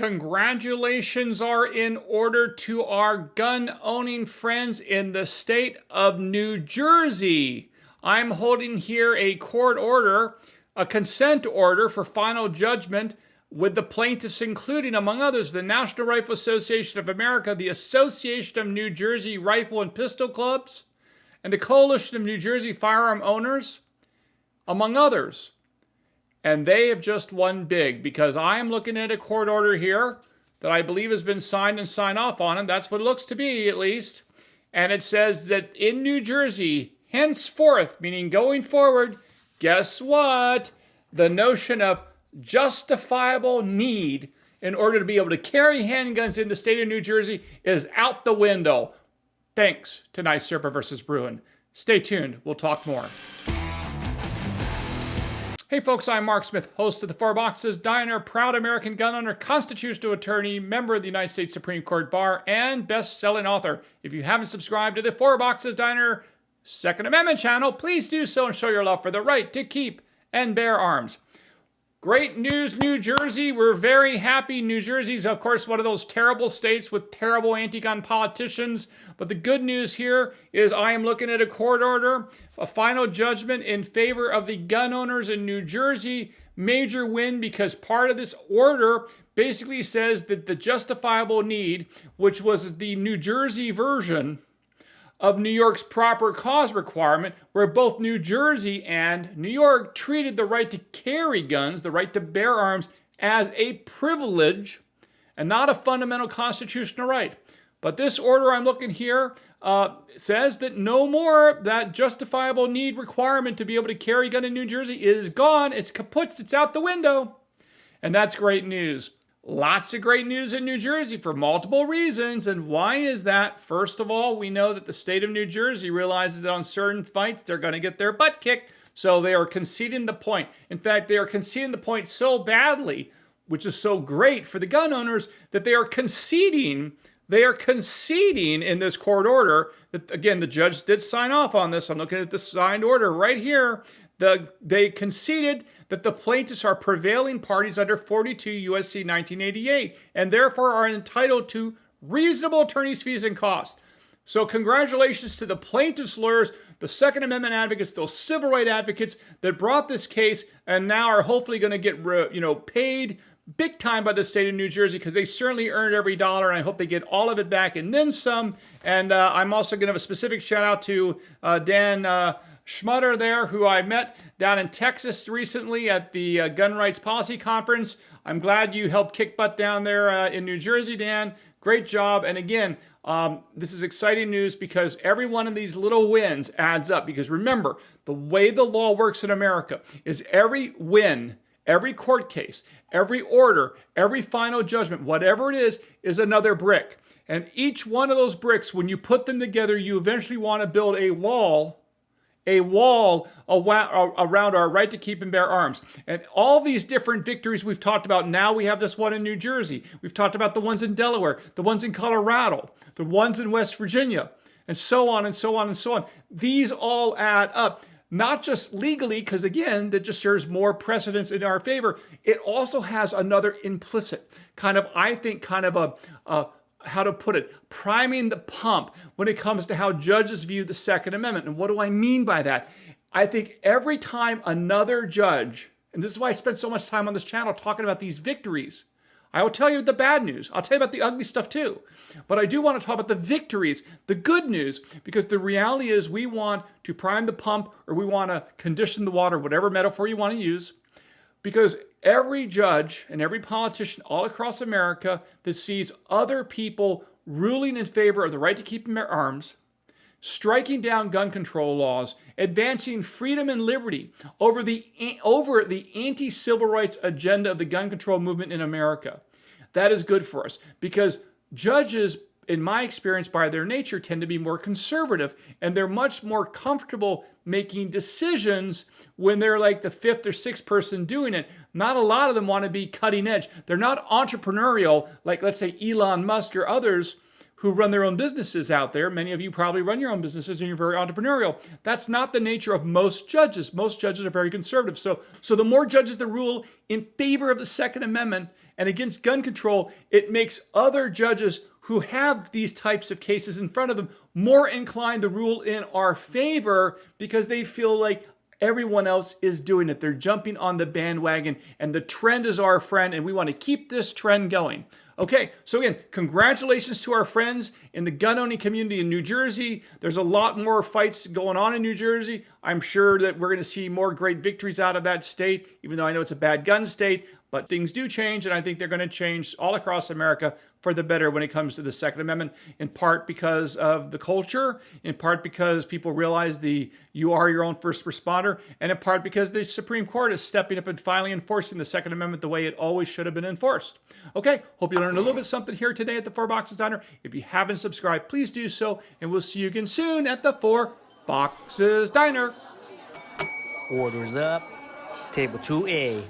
Congratulations are in order to our gun-owning friends in the state of New Jersey. I'm holding here a court order, a consent order for final judgment with the plaintiffs including, among others, the National Rifle Association of America, the Association of New Jersey Rifle and Pistol Clubs, and the Coalition of New Jersey Firearm Owners, among others. And they have just won big because I am looking at a court order here that I believe has been signed and signed off on, and that's what it looks to be at least. And it says that in New Jersey, henceforth, meaning going forward, guess what? The notion of justifiable need in order to be able to carry handguns in the state of New Jersey is out the window. Thanks to NYSRPA versus Bruen. Stay tuned. We'll talk more. Hey folks, I'm Mark Smith, host of the Four Boxes Diner, proud American gun owner, constitutional attorney, member of the United States Supreme Court Bar, and best-selling author. If you haven't subscribed to the Four Boxes Diner Second Amendment channel, please do so and show your love for the right to keep and bear arms. Great news, New Jersey. We're very happy. New Jersey's, of course, one of those terrible states with terrible anti-gun politicians. But the good news here is I am looking at a court order, a final judgment in favor of the gun owners in New Jersey. Major win because part of this order basically says that the justifiable need, which was the New Jersey version of New York's proper cause requirement, where both New Jersey and New York treated the right to carry guns, the right to bear arms, as a privilege and not a fundamental constitutional right. But this order I'm looking here says that no more that justifiable need requirement to be able to carry a gun in New Jersey is gone. It's kaput. It's out the window. And that's great news. Lots of great news in New Jersey for multiple reasons. And why is that? First of all, we know that the state of New Jersey realizes that on certain fights, they're going to get their butt kicked. So they are conceding the point. In fact, they are conceding the point so badly, which is so great for the gun owners, that they are conceding in this court order that, again, the judge did sign off on this. I'm looking at the signed order right here. They conceded that the plaintiffs are prevailing parties under 42 U.S.C. 1988 and therefore are entitled to reasonable attorney's fees and costs. So congratulations to the plaintiffs' lawyers, the Second Amendment advocates, those civil rights advocates that brought this case and now are hopefully going to get paid big time by the state of New Jersey because they certainly earned every dollar, and I hope they get all of it back and then some. And I'm also going to have a specific shout out to Dan Schmutter there, who I met down in Texas recently at the Gun Rights Policy Conference. I'm glad you helped kick butt down there in New Jersey, Dan. Great job. And again, this is exciting news because every one of these little wins adds up. Because remember, the way the law works in America is every win, every court case, every order, every final judgment, whatever it is another brick. And each one of those bricks, when you put them together, you eventually want to build a wall around our right to keep and bear arms. And all these different victories we've talked about, now we have this one in New Jersey. We've talked about the ones in Delaware, the ones in Colorado, the ones in West Virginia, and so on and so on and so on. These all add up. Not just legally, because again, that just serves more precedence in our favor. It also has another implicit kind of how to put it, priming the pump when it comes to how judges view the Second Amendment. And what do I mean by that? I think every time another judge, and this is why I spent so much time on this channel talking about these victories, I will tell you the bad news. I'll tell you about the ugly stuff too. But I do want to talk about the victories, the good news, because the reality is we want to prime the pump or we want to condition the water, whatever metaphor you want to use, because every judge and every politician all across America that sees other people ruling in favor of the right to keep and bear arms, striking down gun control laws, advancing freedom and liberty over the anti-civil rights agenda of the gun control movement in America. That is good for us because judges, in my experience, by their nature, tend to be more conservative, and they're much more comfortable making decisions when they're like the fifth or sixth person doing it. Not a lot of them want to be cutting edge. They're not entrepreneurial, like let's say Elon Musk or others who run their own businesses out there. Many of you probably run your own businesses and you're very entrepreneurial. That's not the nature of most judges. Most judges are very conservative. So the more judges that rule in favor of the Second Amendment and against gun control, it makes other judges who have these types of cases in front of them more inclined to rule in our favor because they feel like everyone else is doing it. They're jumping on the bandwagon, and the trend is our friend, and we want to keep this trend going. Okay, so again, congratulations to our friends in the gun-owning community in New Jersey. There's a lot more fights going on in New Jersey. I'm sure that we're going to see more great victories out of that state, even though I know it's a bad gun state. But things do change, and I think they're going to change all across America for the better when it comes to the Second Amendment, in part because of the culture, in part because people realize you are your own first responder, and in part because the Supreme Court is stepping up and finally enforcing the Second Amendment the way it always should have been enforced. Okay, hope you learned a little bit something here today at the Four Boxes Diner. If you haven't subscribed, please do so, and we'll see you again soon at the Four Boxes Diner. Orders up. Table 2A.